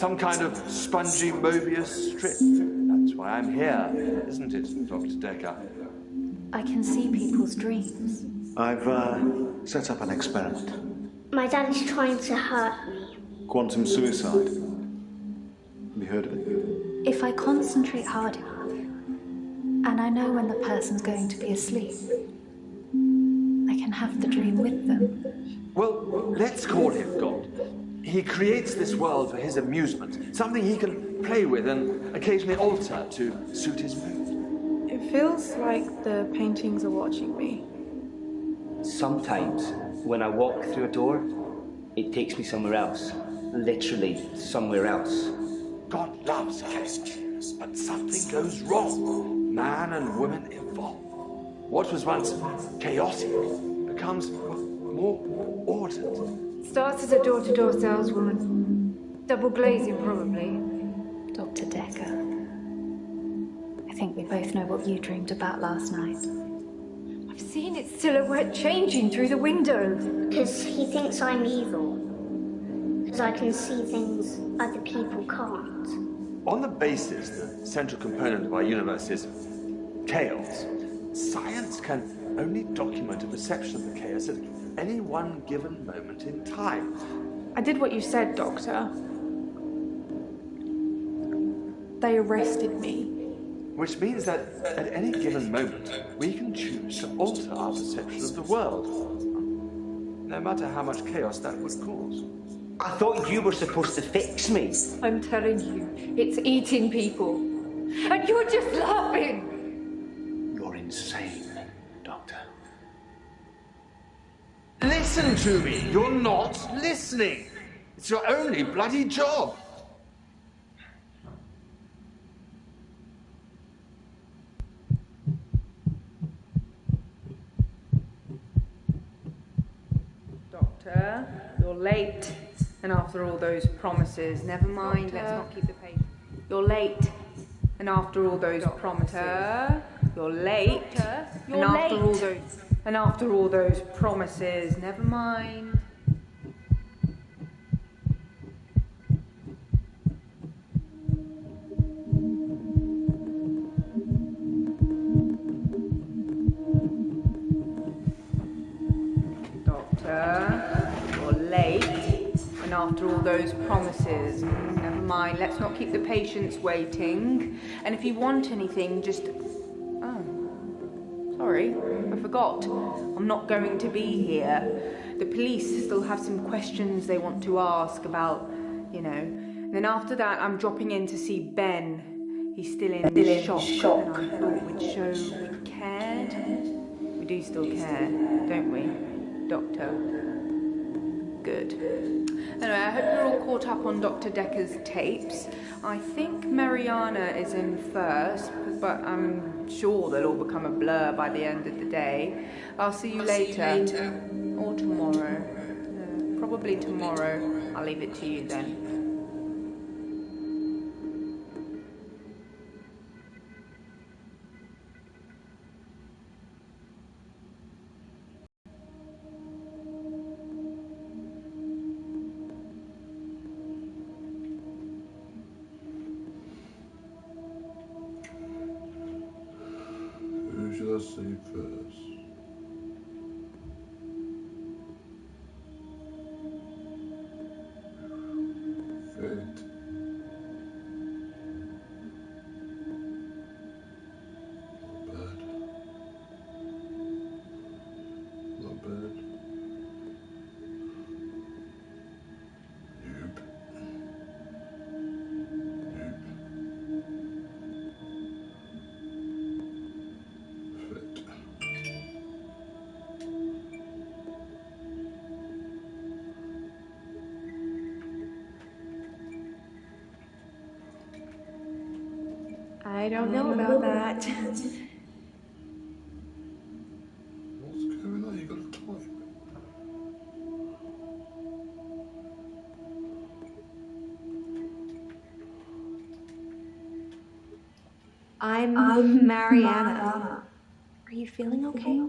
Some kind of spongy Mobius strip. That's why I'm here, isn't it, Dr. Dekker? I can see people's dreams. I've set up an experiment. My dad is trying to hurt me. Quantum suicide. Have you heard of it? If I concentrate hard enough, and I know when the person's going to be asleep, I can have the dream with them. Well, let's call him God. He creates this world for his amusement, something he can play with and occasionally alter to suit his mood. It feels like the paintings are watching me. Sometimes, when I walk through a door, it takes me somewhere else. Literally, somewhere else. God loves chaos, but something goes wrong. Man and woman evolve. What was once chaotic becomes more ordered. Starts as a door-to-door saleswoman. Double glazing, probably. Dr. Dekker, I think we both know what you dreamed about last night. I've seen its silhouette changing through the window. Because he thinks I'm evil. Because I can see things other people can't. On the basis the central component of our universe is chaos, science can only document a perception of the chaos at any one given moment in time. I did what you said, Doctor. They arrested me. Which means that at any given moment, we can choose to alter our perception of the world, no matter how much chaos that would cause. I thought you were supposed to fix me. I'm telling you, it's eating people. And you're just laughing. You're insane, Doctor. Listen to me! You're not listening! It's your only bloody job! Doctor, you're late. And after all those promises, never mind, let's not keep the pace. You're late. And after all those promises, you're late. And after all those promises, never mind. Doctor, you're late. And after all those promises, never mind, let's not keep the patients waiting. And if you want anything, just... Oh, sorry, I forgot. I'm not going to be here. The police still have some questions they want to ask about, you know. And then after that, I'm dropping in to see Ben. He's still in shock. And I thought we'd show we cared. We do still care, don't we, Doctor? Good. Anyway, I hope you're all caught up on Dr. Dekker's tapes. I think Mariana is in first, but I'm sure they'll all become a blur by the end of the day. I'll see you later. Or tomorrow. Probably tomorrow. I'll leave it to you then. Who shall I see first? Fate. Not bad. Nope. Fit. I don't know about that. What's going on? You got a type. I'm Mariana. Are you feeling okay?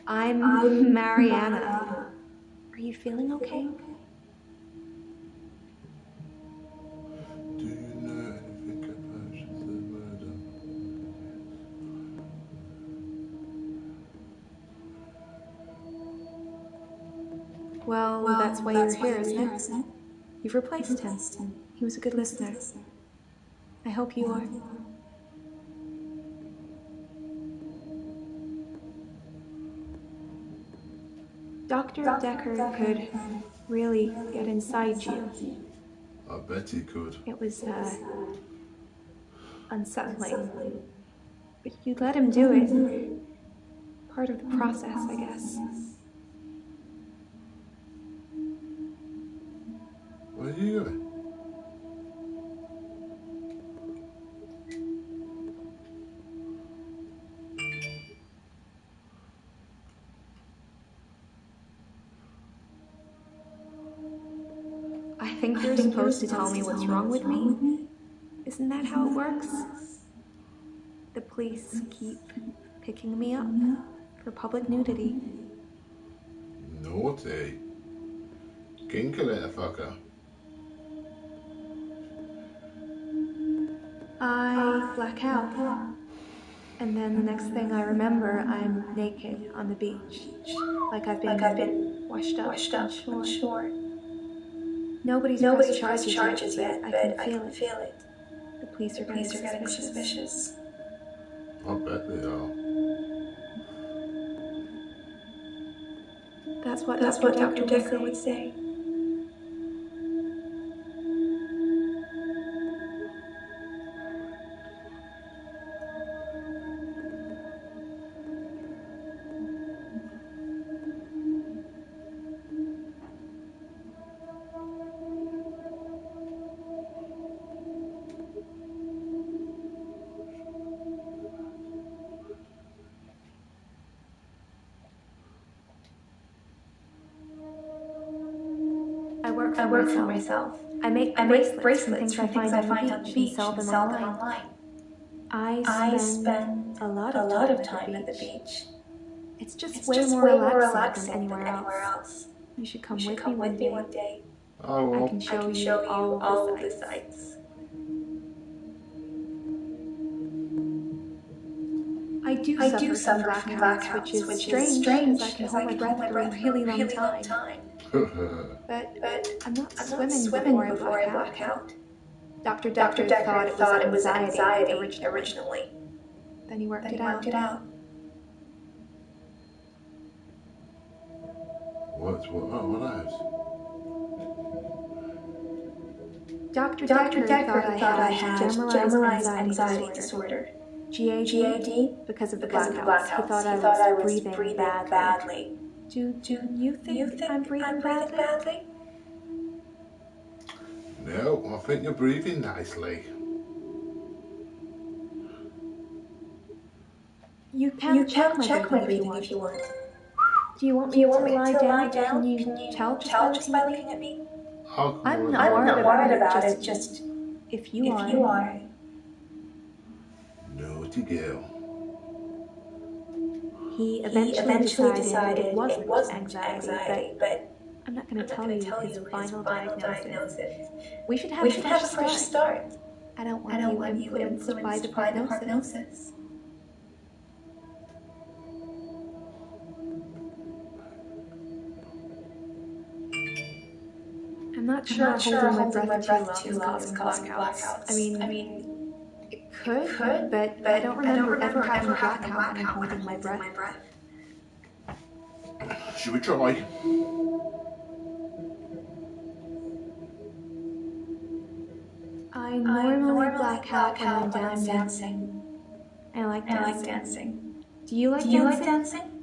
I'm Mariana. Are you feeling okay? Do you know anything about the murder? Well, that's why you're here, isn't it? You've replaced him. He was a good listener. I hope you are. Dr. Dekker could really get inside you. I bet he could. It was, unsettling. But you let him do it. Part of the process, I guess. Where are you going? I think you're supposed to tell me what's wrong with me. Isn't that how it works? The police keep picking me up for public nudity. Naughty. Kinky little fucker. I black out. And then the next thing I remember, I'm naked on the beach. Like I've been washed up on shore. Nobody's pressed charges yet, but I can feel it. The police are getting suspicious. I bet they are. That's what Dr. Dekker would say. I work for myself. I make bracelets from things I find on the beach and sell them online. I spend a lot of time at the beach. It's just way more relaxing than anywhere else. You should come with me one day. Oh, well. I can show you all the sights. I do suffer from blackouts, which is strange because I can hold my breath for a really long time. But I'm not swimming before I black out. Dr. Dekker thought it was anxiety originally. Then he worked it out. What else? Dr. Dekker thought I had generalized anxiety disorder. GAD? Because of the blackouts. He thought I was breathing badly. Do you think I'm breathing badly? No, I think you're breathing nicely. You can check my breathing if you want. Do you want me to lie down? Can you tell just by looking at me? I'm not worried about it, just if you are. Naughty girl. He eventually decided it wasn't anxiety, but I'm not going to tell you his final diagnosis. We should have a fresh start. I don't want you influenced by the prognosis. I'm not sure holding my breath too long is causing blackouts. I mean, it could, but I don't remember ever having a blackout when I'm holding my breath. Should we try? I normally black out when I'm dancing. I like dancing. Do you like dancing?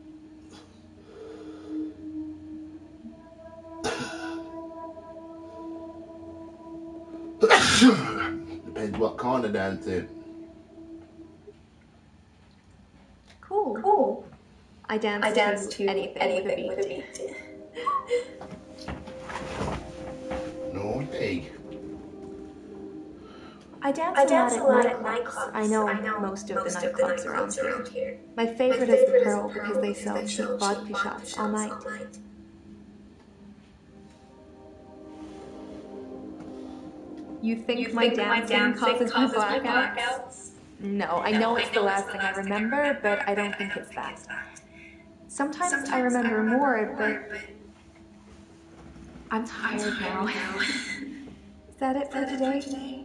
Depends what kind of dancing. Cool. I dance to anything with a beat. Naughty. I dance a lot at nightclubs. I know most of the nightclubs around here. My favorite is the Pearl because they sell cheap vodka shots all night. You think my dancing causes my blackouts? No, I know it's the last thing I remember, but I don't think it's that. Sometimes I remember more, but I'm tired now. Is that it for today?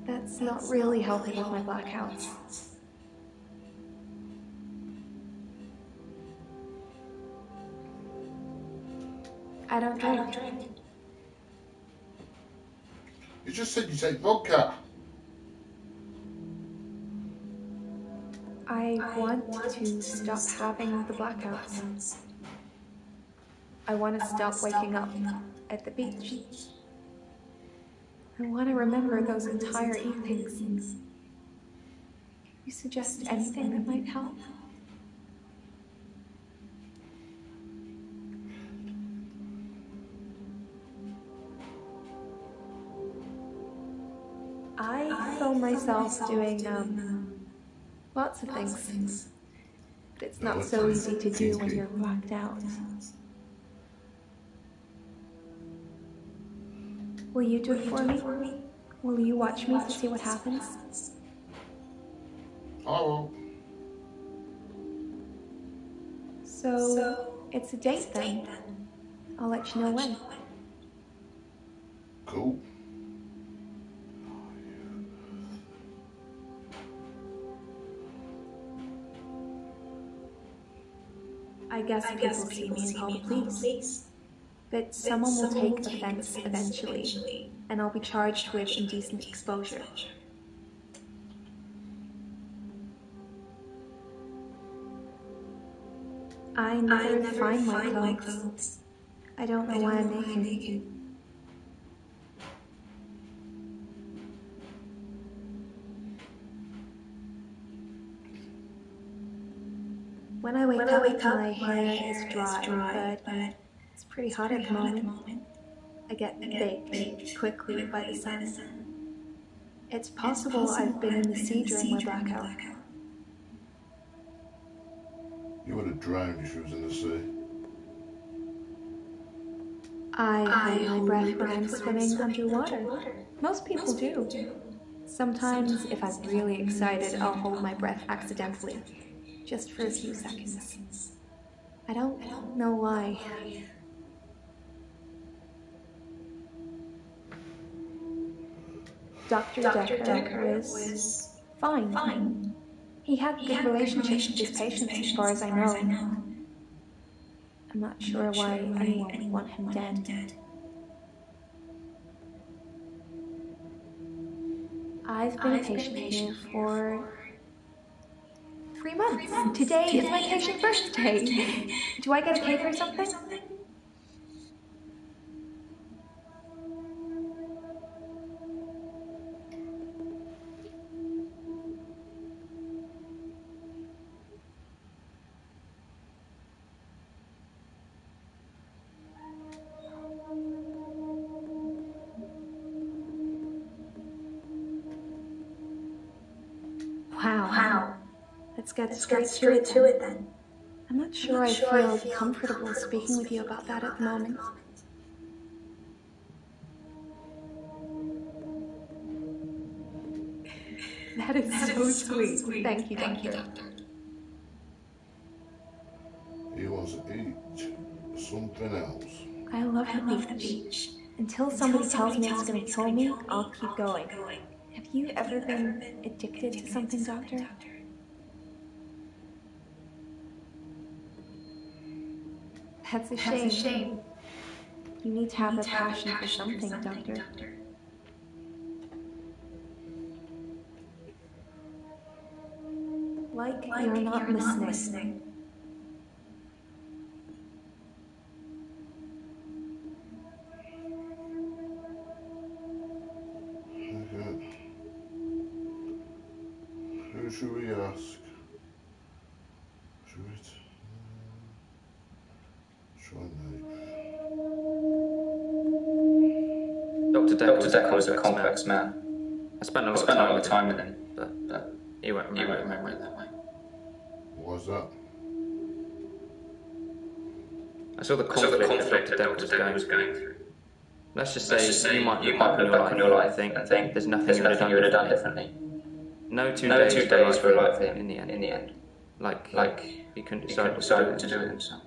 That's not really helping with my blackouts. I don't drink. You just said you take vodka. I want to stop having the blackouts. I want to stop waking up at the beach. I want to remember those entire evenings. Can you suggest anything that might help? I film myself doing lots of things. But it's not so easy to do when you're blacked out. Will you do it for me? Will you watch me to see what happens? I will. So, it's a date then. I'll let you know when. Cool. I guess people see me and call the police. But someone will take offense eventually, and I'll be charged with indecent exposure. I never find my clothes. I don't know why I'm naked. When I wake up, my hair is dry, but it's pretty hot at the moment. I get baked quickly by the sun. It's possible I've been in the sea during my blackout. You would have drowned if she was in the sea. I hold my breath when I'm swimming underwater. Most people do. Sometimes, if I'm really excited, I'll hold my breath accidentally, just for a few seconds. I don't know why. Dr. Dekker was fine. He had good relationships with his patients as far as I know. I'm not sure why anyone would want him dead. I've been a patient here for 3 months. Today is my patient birthday. Do I get a cake or something? Wow. Let's get straight to it then. I'm not sure I feel comfortable speaking with you about that at the moment. That is so sweet. Thank you, Doctor. He wants to eat something else. I love the beach. Until somebody tells me it's going to kill me, I'll keep going. Have you ever been addicted to something, Doctor? That's a shame. You need to have a passion for something, Doctor. Like you're not listening. Okay. Who should we ask? Should we try Nate? Dr. Dekker was a complex man. I spent a lot of time with him, but he won't remember it that way. Why's that? I saw the conflict that Dr. Dekker was going through. Let's just say you might look back on your life and think there's nothing you would have done differently. No two days were like him in the end. Like he couldn't decide what to do with himself.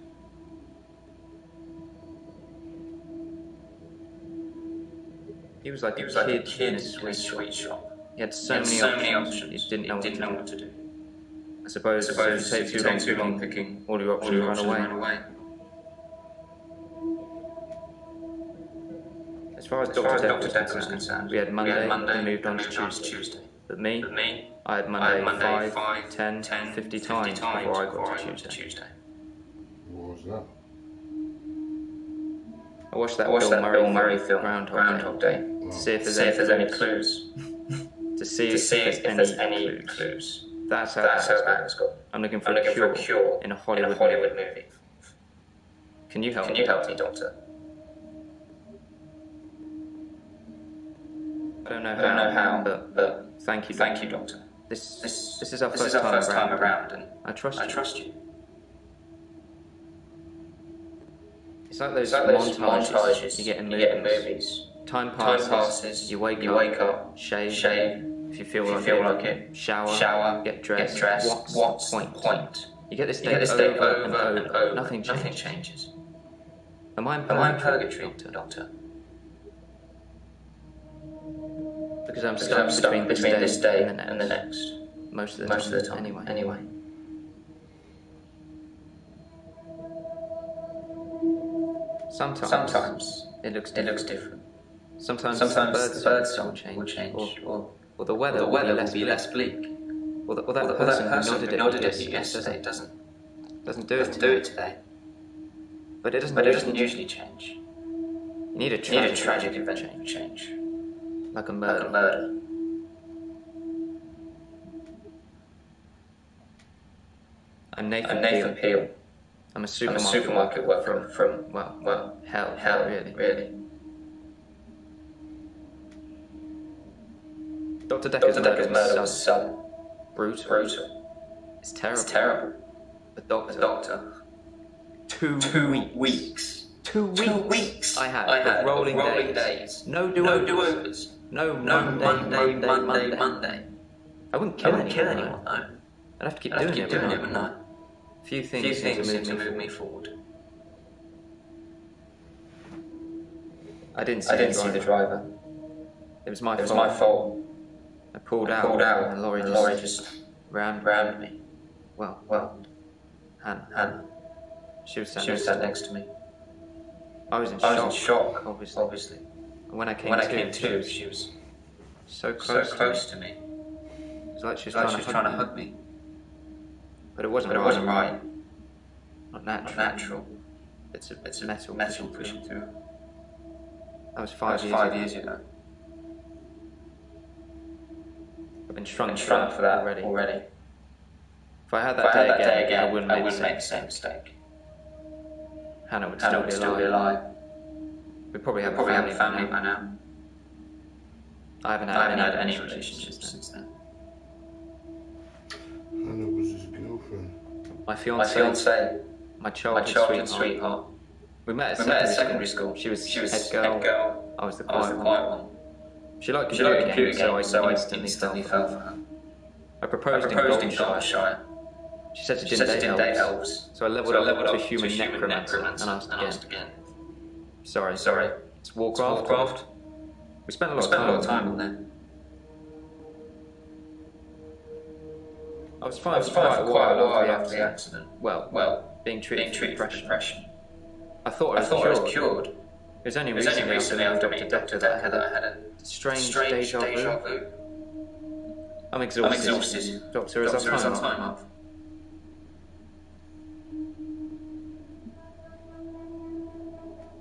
He was like a kid in a sweet shop. He had so many options. He didn't know what to do. I suppose if you take too long picking, all your options run away. As far as Dr. Dekker was concerned, we had Monday and moved on to Tuesday. But me, I had Monday 5, 10, 50 times before I got to Tuesday. What was that? I watched that Bill Murray film, Groundhog Day, to see if there's any clues. to see if there's any clues. That's how it's got. I'm looking for a cure in a Hollywood movie. Can you help me, Doctor? I don't know how, but thank you, Doctor. This is our first time around, and I trust you. It's like those montages you get in movies. Time passes, you wake up, shave, if you feel like it, shower, get dressed. What's the point? You get this day over and over, nothing changes. Am I in purgatory, Doctor? Because I'm stuck between this day and the next. Most of the time, anyway. Sometimes it looks different. Sometimes the birds will change. Or the weather will be less bleak. Or that person who nodded at you yesterday doesn't do it today. But it doesn't usually change. You need a tragic event to change. Like a murder. I'm Nathan Peel. I'm a supermarket worker from hell, really. Dr. Dekker's murder was sudden. Brutal. It's terrible. The doctor. 2 weeks. 2 weeks. I had rolling days. No do-overs. No Monday. I wouldn't kill anyone, though. I'd have to keep doing it every night. Few things to move me forward. I didn't see the driver. It was my fault. I pulled out and the lorry just rammed me. Well, Hannah. She was sat next to me. I was in shock, obviously. And when I came to, she was so close to me. It was like she was trying to hug me. But it wasn't right. Not natural. It's a metal pushing through. That was 5 years ago. I've been shrunk for that already. If I had that day again, I wouldn't make the same mistake. Hannah would still be alive. We probably have a family by now. I haven't had any relationships since then. Hannah was his girlfriend. My fiancée. My childhood sweetheart. We met at secondary school. She was head girl. I was the quiet one. She liked computer games, so I instantly fell for her. I proposed in Gloucestershire. She said she didn't date elves, so I leveled up to human necromancer and asked again. Sorry. It's Warcraft. We spent a lot of time on there. I was fine for quite a while after the accident. Well, being treated for depression. I thought I was cured. It was only recently after meeting Dr. Dekker that I had a strange deja vu. I'm exhausted. Doctor, is our time up?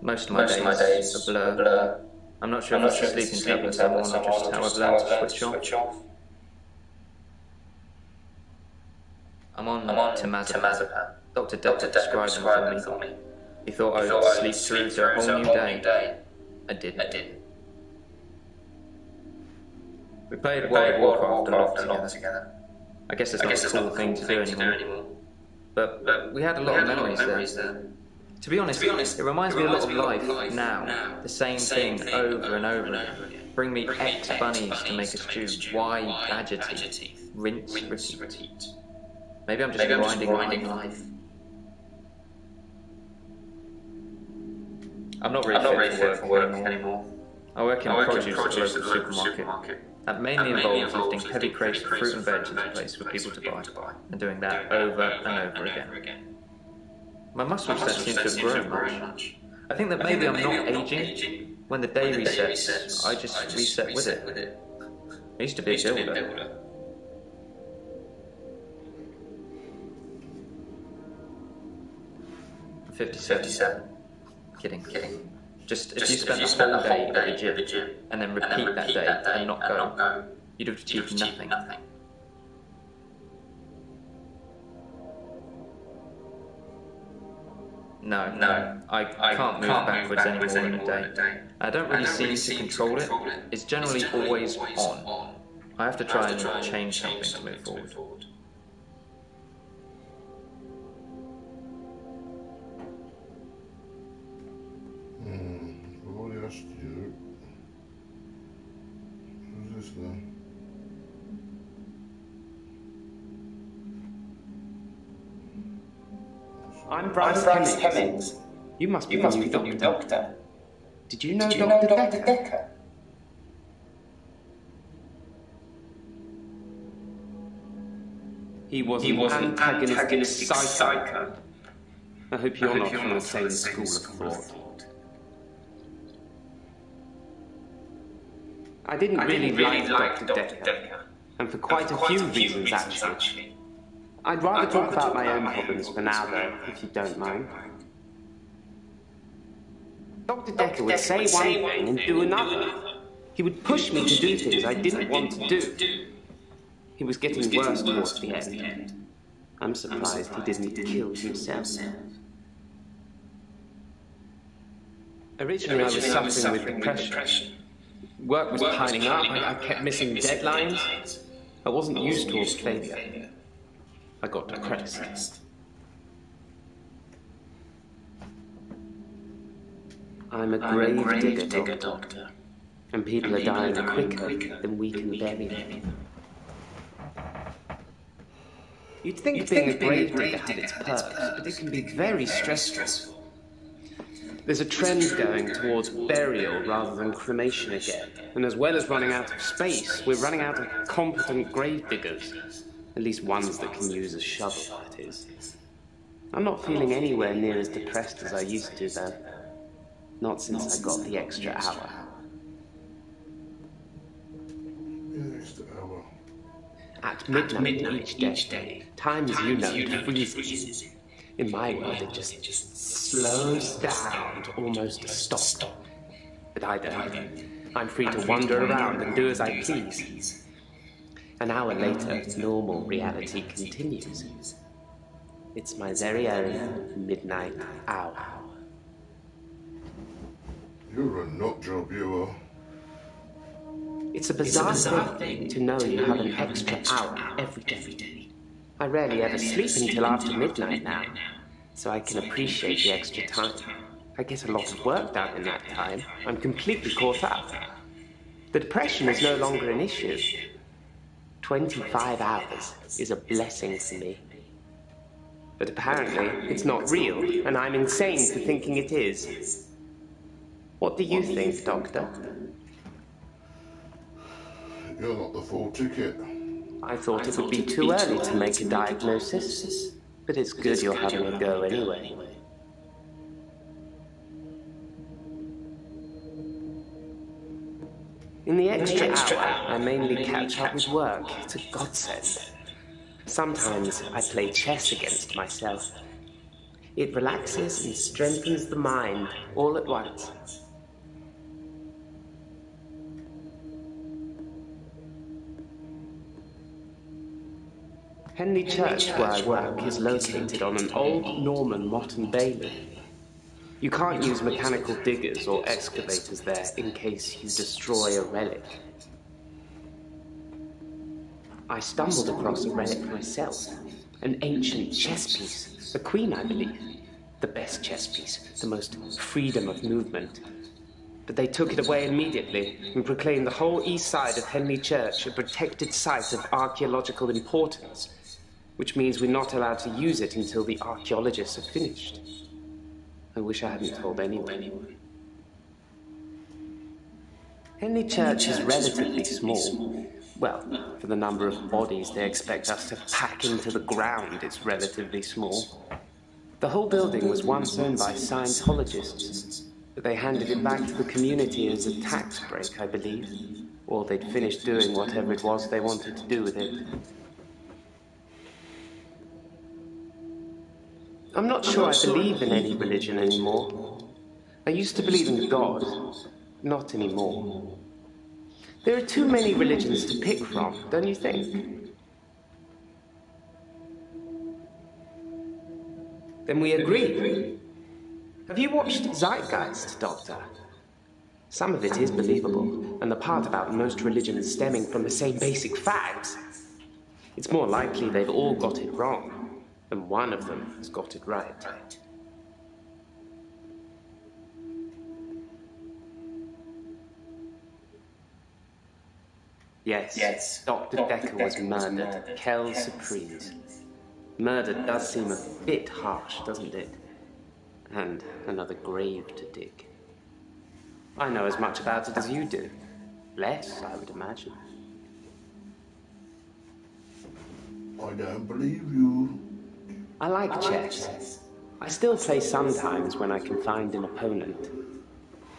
Most of my days are a blur. I'm not sure if it's a sleeping tablet or just how I've learned to switch off. I'm on temazepam. Dr. Dekker prescribed them for me. He thought I would sleep through to a whole new day. I didn't. We played World of Warcraft a lot together. I guess it's not a cool thing to do anymore. But we had a lot of memories there. To be honest, it reminds me a lot of life now. The same thing over and over again. Bring me X bunnies to make a stew. Y badger teeth. Rinse, repeat. Maybe I'm just grinding life. I'm not really fit for work anymore. I work in produce at the local supermarket. That mainly involves lifting heavy crates of fruit and veg into place for people to buy, and doing that over and over again. My muscle set seems to have grown much. I think that maybe I'm not aging. When the day resets, I just reset with it. I used to be a builder. I'm 57. Kidding. Just if you spent the whole day at the gym and then repeat that day and not go, you'd have achieved nothing. No, I can't move backwards any more in a day. I don't really seem to control it. It's generally always on. I have to try and change something to move forward. What he has to do. Who's this then? I'm Bryce Hemmings. You must be the new doctor. Did you know Dr. Dekker? He was an antagonistic psycho. I hope you're not from the same school of thought. I didn't really like Dr. Dekker, and for quite a few reasons actually. I'd rather talk about my own problems for now though, if you don't mind. Dr. Dekker would say one thing and do another. He would push me to do things I didn't want to do. He was getting worse towards the end. I'm surprised he didn't kill himself. Originally I was suffering with depression. Work was piling up, I kept missing deadlines. I wasn't used to all failure. I got depressed. I'm a grave digger, doctor. And people are dying quicker than we can bury them. You'd think being a grave digger had its perks, but it can be very stressful. There's a trend going towards burial rather than cremation again. And as well as running out of space, we're running out of competent grave diggers. At least ones that can use a shovel, that is. I'm not feeling anywhere near as depressed as I used to, though. Not since I got the extra hour. The extra hour. At midnight each day, time as you know it freezes. In my world, it just slows down to almost a stop. But I don't. I'm free to wander around and do as I please. An hour later, normal reality continues. It's my very own midnight hour. You're a nut job, you are. It's a bizarre thing to know you have an extra hour every day. I rarely ever sleep until after midnight now, so I can appreciate the extra time. I get a lot of work done in that time. I'm completely caught up. The depression is no longer an issue. 25 hours is a blessing for me. But apparently, it's not real, and I'm insane for thinking it is. What do you think, Doctor? You're not the full ticket. I thought it would be too early to make a diagnosis, but it's good you're having a go anyway. In the extra hour, I mainly catch up with work. It's a godsend. Sometimes I play chess against myself. It relaxes and strengthens the mind all at once. Henley Church, where I work, is located on an old Norman motte and bailey. You can't use mechanical diggers or excavators there in case you destroy a relic. I stumbled across a relic myself, an ancient chess piece, a queen, I believe. The best chess piece, the most freedom of movement. But they took it away immediately and proclaimed the whole east side of Henley Church a protected site of archaeological importance, which means we're not allowed to use it until the archaeologists have finished. I wish I hadn't told anyone. Henley Church is relatively small. Well, for the number of bodies they expect us to pack into the ground, it's relatively small. The whole building was once owned by Scientologists, but they handed it back to the community as a tax break, I believe. Or they'd finished doing whatever it was they wanted to do with it. I'm not sure I believe in any religion anymore. I used to believe in God, not anymore. There are too many religions to pick from, don't you think? Then we agree. Have you watched Zeitgeist, Doctor? Some of it is believable, and the part about most religions stemming from the same basic facts. It's more likely they've all got it wrong, and one of them has got it right. Yes, Dr. Dekker was murdered. Kel Surprise. Murder does seem a bit harsh, doesn't it? And another grave to dig. I know as much about it as you do. Less, I would imagine. I don't believe you. I like chess. I still play sometimes when I can find an opponent.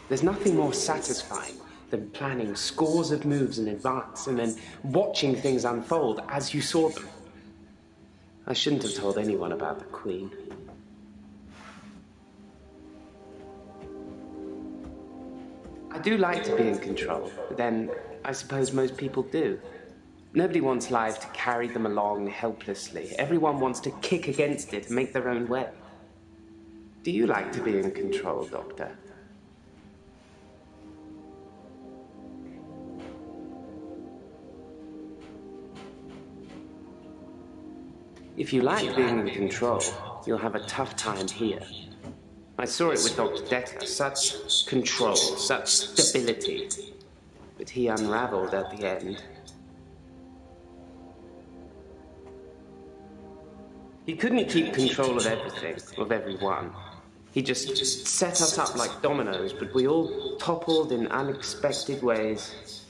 There's nothing more satisfying than planning scores of moves in advance and then watching things unfold as you saw them. I shouldn't have told anyone about the Queen. I do like to be in control, but then I suppose most people do. Nobody wants life to carry them along helplessly. Everyone wants to kick against it and make their own way. Do you like to be in control, Doctor? If you like being in control, you'll have a tough time here. I saw it with Dr. Dekker. Such control, such stability. But he unraveled at the end. He couldn't keep control of everything, of everyone. He just set us up like dominoes, but we all toppled in unexpected ways.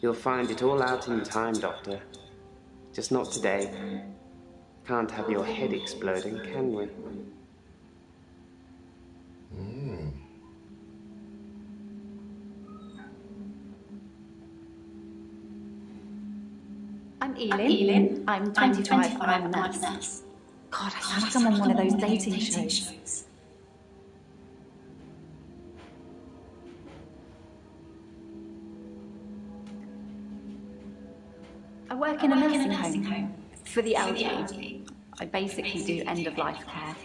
You'll find it all out in time, Doctor. Just not today. Can't have your head exploding, can we? I'm Elin. I'm 25 and I'm a nurse. God, I sound like I'm on one of those dating shows. I work in a nursing home for the elderly. I basically do end-of-life care.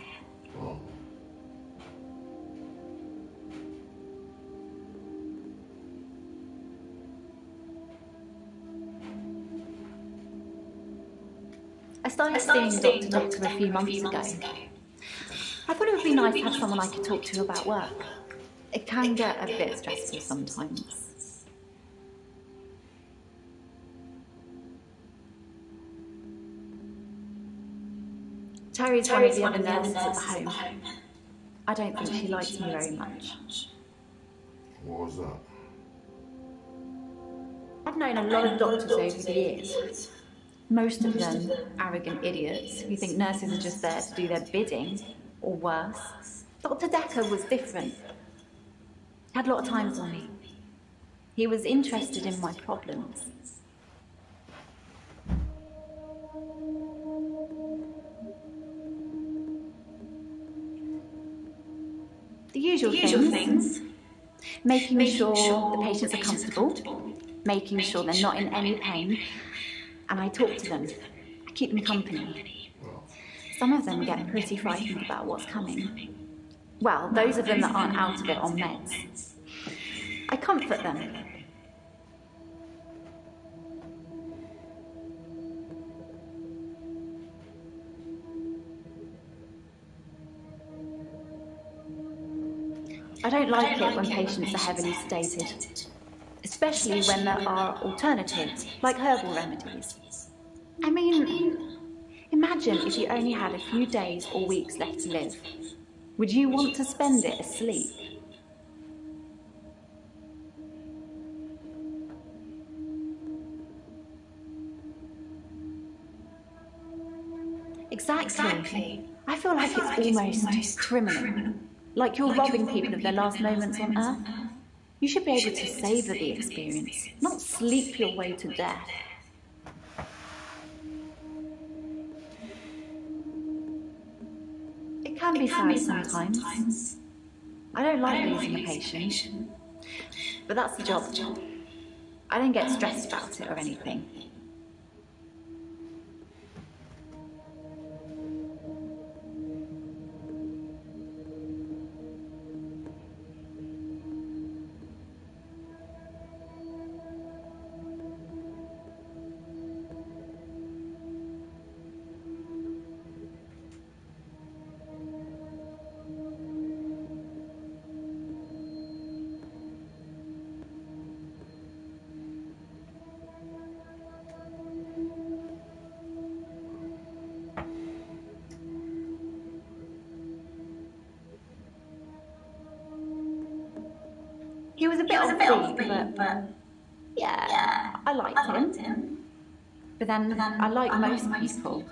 I started seeing Dr. Dekker a few months ago. I thought it would be nice to have someone I could talk to about work. It can get a bit stressful sometimes. Terry's one of the other nurses at the home. I don't think she likes me very much. What was that? I've known a lot of doctors over the years. Most of them arrogant idiots who think nurses are just there to do their bidding, or worse. Dr. Dekker was different. He had a lot of time for me. He was interested in my problems. The usual things. Making sure the patients are comfortable, making sure they're not in any pain, and I talk to them. I keep them company. Some of them get pretty frightened about what's coming. Well, those of them that aren't out of it on meds. I comfort them. I don't like it when patients are heavily sedated, especially when there are alternatives, like herbal remedies. I mean, imagine if you only had a few days or weeks left to live. Would you want to spend it asleep? Exactly. I feel like it's almost criminal. Like you're robbing people of their last moments on Earth. You should be able to savour the experience, not sleep your way to death. It can be sad sometimes. I don't like losing a patient, but that's the job. I don't get stressed about it or anything. He was a bit offbeat, but yeah, I liked him. But then I like most people.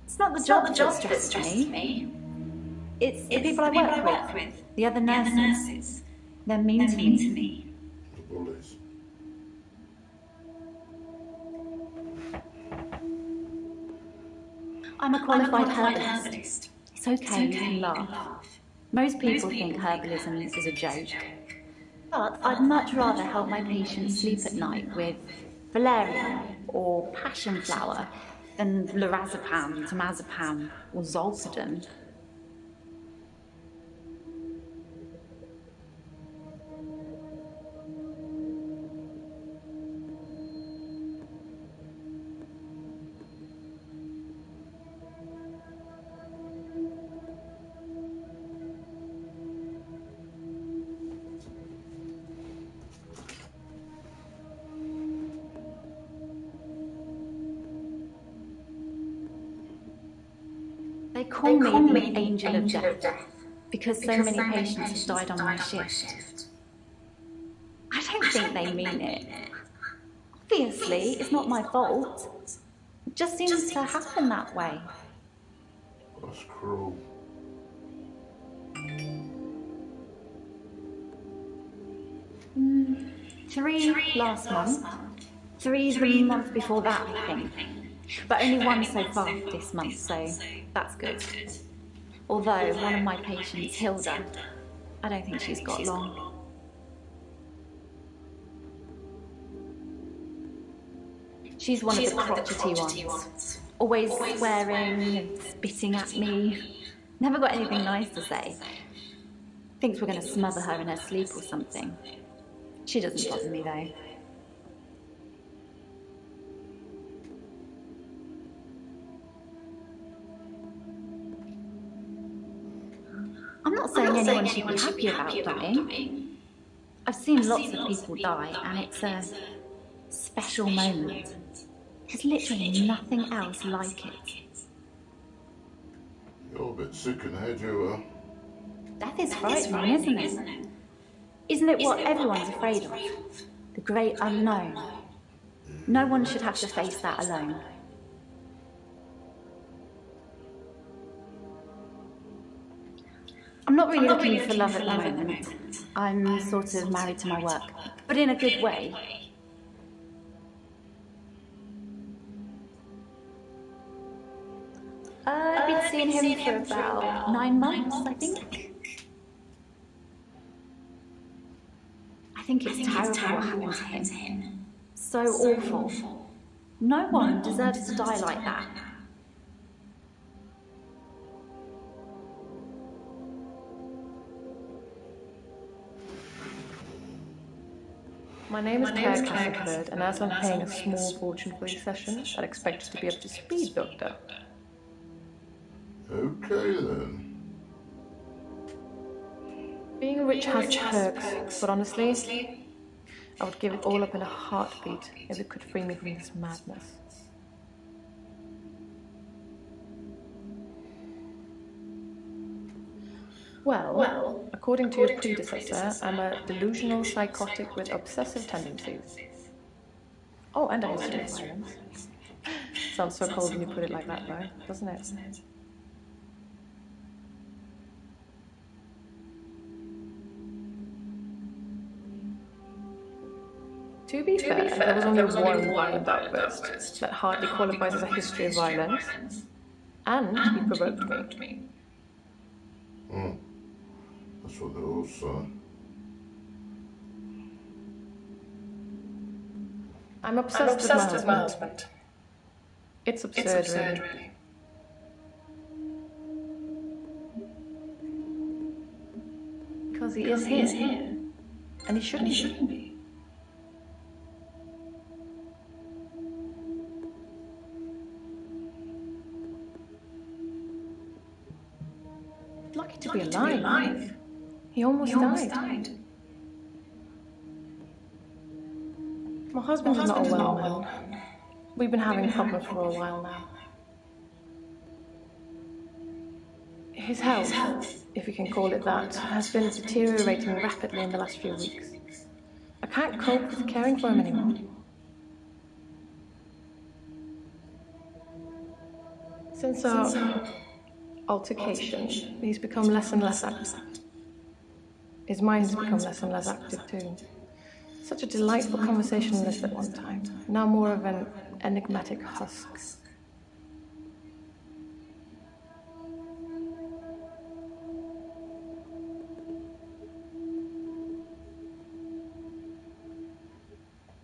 It's not the job that stresses me. It's the people I work with, the other nurses. They're mean to me. The bullies. I'm a qualified herbalist. It's okay, you can laugh. Most people think herbalism is a joke. But I'd much rather help my patients sleep at night with valerian or passion flower than lorazepam, temazepam, or zolpidem. They call me the Angel of Death because so many patients have died on my shift. I don't think they mean it. Obviously, it's not my fault. It just seems to happen that way. That's cruel. Three last month. 3 the month before that, I think. But only one so far this month, so that's good. Although one of my patients, Hilda, I don't think she's got long. She's one of the crotchety ones. Always swearing and spitting at me. Never got anything nice to say. Thinks we're going to smother her in her sleep or something. She doesn't bother me though. I'm not saying anyone should be happy about dying. I've seen lots of people die, and it's a special moment. There's literally nothing else like it. You're a bit sick in the head, you are. Death is frightening, isn't it? Isn't it what everyone's afraid of? The great unknown. No one should have to face that alone. I'm not really looking for love at the moment. I'm sort of married to my work, but in a good way. seeing him for about 9 months, I think. I think it's terrible what happened to him. So awful. No one deserves to die like that. My name is Claire Castleford, and as I'm paying a small fortune for these sessions, I'd expect you to be up to speed, Doctor. Okay then. Being rich has perks, but honestly, I would give it all up in a heartbeat if it could free me from this madness. Well, according to your predecessor, I'm a delusional psychotic with obsessive tendencies. Oh, and a history of violence. Sounds so cold when you put it like that, though, doesn't it? To be fair, there was only one violent outburst that hardly qualifies as a history of violence, and he provoked me. That's what they all say. I'm obsessed with my husband. It's absurd, really. Because he is here, and he shouldn't be. Lucky to be alive. He almost died. My husband is not a well man. We've been having problems for a while now. His health, if you can call it that, has been deteriorating rapidly in the last few weeks. I can't cope with caring for him anymore. Since our altercation, he's become less and less active. His mind's become less and less active too. Such a delightful conversationalist at one time, now more of an enigmatic husk.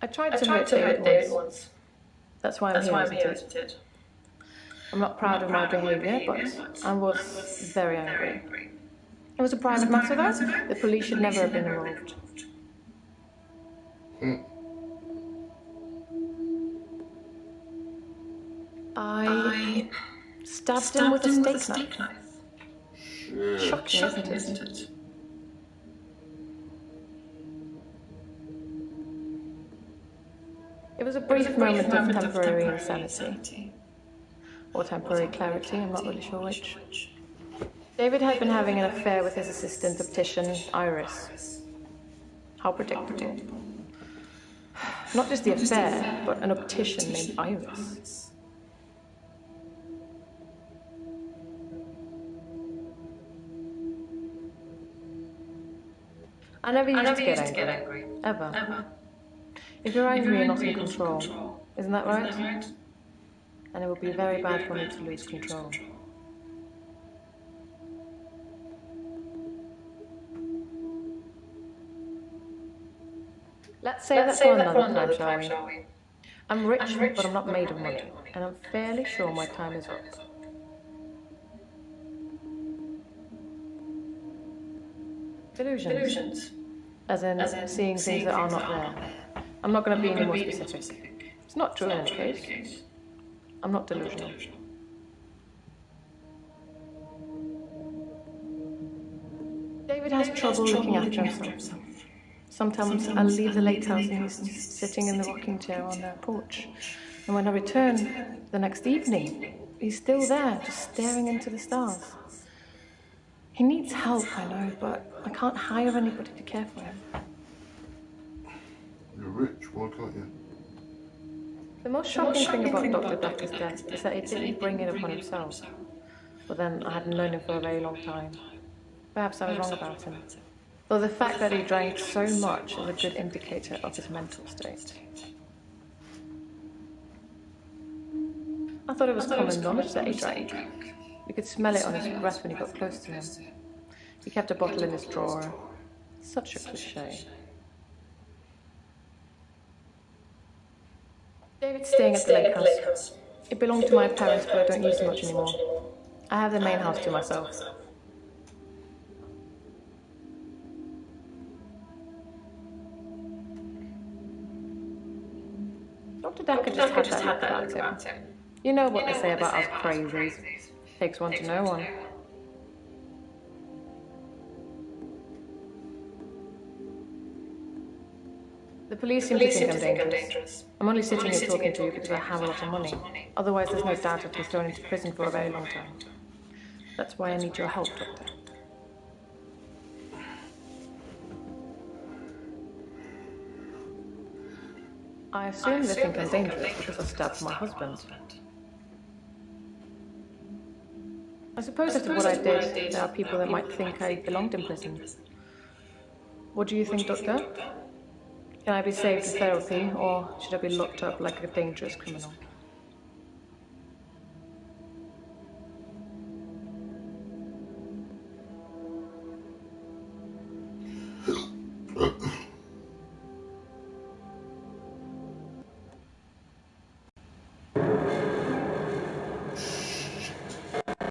I tried to hurt David once. That's why I'm here, isn't it? I'm not proud of my behaviour, but I was very angry. It was a private matter, though. The police should never have been involved. I stabbed him with a steak knife. Shocking, isn't it? It was a brief moment of temporary insanity. Or temporary clarity, I'm not really sure which. David had been having an affair with his assistant optician, Iris. How predictable. Not just the affair, but an optician named Iris. I never used to get angry. Ever. If you're angry, you're not in control. Isn't that right? And it would be very bad for me to lose control. Let's save that for another time, shall we? I'm rich, but I'm not made of money, and I'm fairly sure my time is up. Delusions. As in seeing things that are not there. I'm not going to be any more specific. It's not true in any case. I'm not delusional. David has trouble looking after himself. Sometimes I'll leave the lake house and he's just sitting in the rocking chair on the porch. And when I return the next evening, he's still there, just staring into the stars. He needs help, I know, but I can't hire anybody to care for him. You're rich, why can't you? The most shocking thing about Dr. Dekker's death is that he didn't bring it upon himself. But then I hadn't known him for a very long time. Perhaps I was wrong about him. Though the fact that he drank so much is a good indicator of his mental state. I thought it was common knowledge that he drank. You could smell it on his breath when you got close to him. He kept a bottle in his drawer. Such a cliché. David's staying at the lake house. It belonged to my parents, but I don't use it much anymore. I have the main house to myself. Dr. Dekker just had that look about him. You know what they say about us crazies. Takes one to know one. The police seem to think I'm dangerous. I'm only sitting here talking to you because I have a lot of money. Otherwise, there's no doubt I'd be thrown into prison for a very long time. That's why I need your help, Doctor. I assume they think I'm dangerous because I stabbed my husband. I suppose after what I did, there are people that might think I belonged in prison. What do you think, Doctor? Can I be saved with therapy, or should I be locked up like a dangerous criminal?